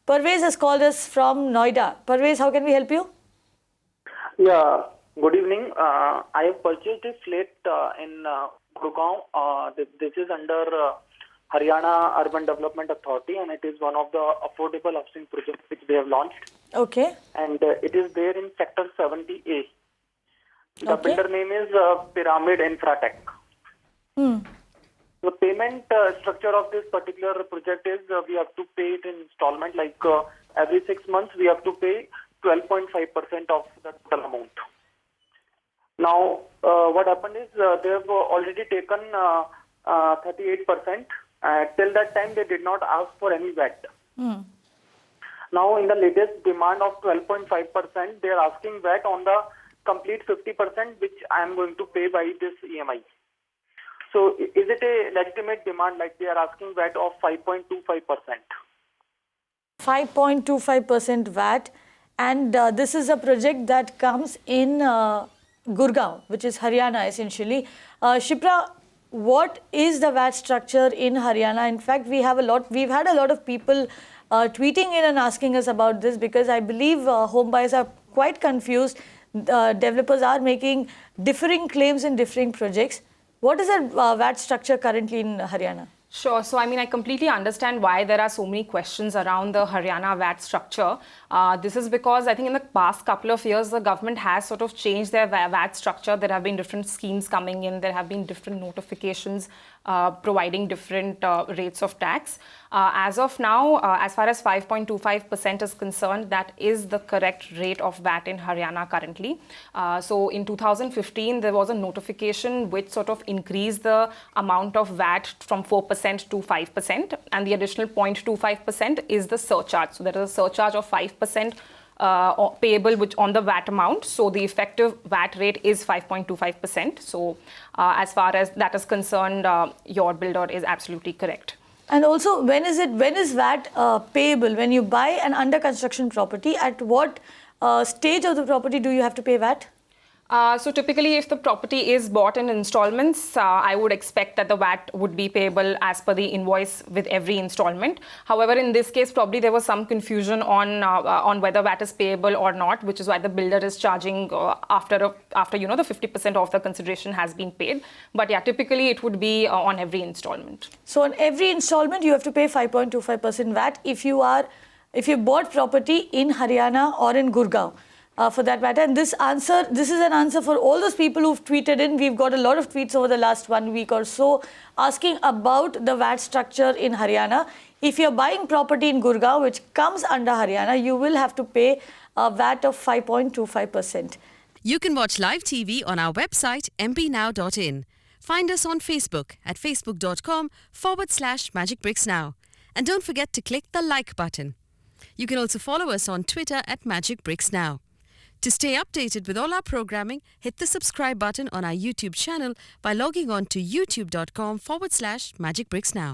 Parvez has called us from Noida. Parvez, how can we help you? Yeah, good evening. I have purchased a flat in Gurgaon. This is under Haryana Urban Development Authority, and it is one of the affordable housing projects which they have launched. Okay. And it is there in Sector 70A. The Okay. builder name is Pyramid Infratech. The payment structure of this particular project is we have to pay it in installment, like every 6 months we have to pay 12.5% of the total amount. Now, what happened is they have already taken 38%. Till that time, they did not ask for any VAT. Now, in the latest demand of 12.5%, they are asking VAT on the complete 50%, which I am going to pay by this EMI. So, is it a legitimate demand, like they are asking VAT of 5.25%? 5.25% VAT, and this is a project that comes in Gurgaon, which is Haryana essentially. Shipra, what is the VAT structure in Haryana? In fact, we've had a lot of people tweeting in and asking us about this, because I believe home buyers are quite confused. Developers are making differing claims in differing projects. What is the VAT structure currently in Haryana? Sure. So, I mean, I completely understand why there are so many questions around the Haryana VAT structure. This is because I think in the past couple of years, the government has sort of changed their VAT structure. There have been different schemes coming in. There have been different notifications providing different rates of tax. As of now, as far as 5.25% is concerned, that is the correct rate of VAT in Haryana currently. So in 2015, there was a notification which sort of increased the amount of VAT from 4% to 5%, and the additional 0.25% is the surcharge. So there is a surcharge of 5% payable which on the VAT amount. So the effective VAT rate is 5.25%. So as far as that is concerned, your builder is absolutely correct. And also, when is VAT payable? When you buy an under construction property, at what stage of the property do you have to pay VAT? So typically, if the property is bought in installments, I would expect that the VAT would be payable as per the invoice with every installment. However, in this case, probably there was some confusion on whether VAT is payable or not, which is why the builder is charging after the 50% of the consideration has been paid. But yeah, typically it would be on every installment. So on every installment, you have to pay 5.25% VAT if you bought property in Haryana or in Gurgaon. For that matter, and this is an answer for all those people who've tweeted in. We've got a lot of tweets over the last 1 week or so asking about the VAT structure in Haryana. If you're buying property in Gurgaon, which comes under Haryana, you will have to pay a VAT of 5.25%. You can watch live TV on our website mpnow.in. Find us on Facebook at facebook.com/magicbricksnow. And don't forget to click the like button. You can also follow us on Twitter at magicbricksnow. To stay updated with all our programming, hit the subscribe button on our YouTube channel by logging on to youtube.com/magicbricksnow.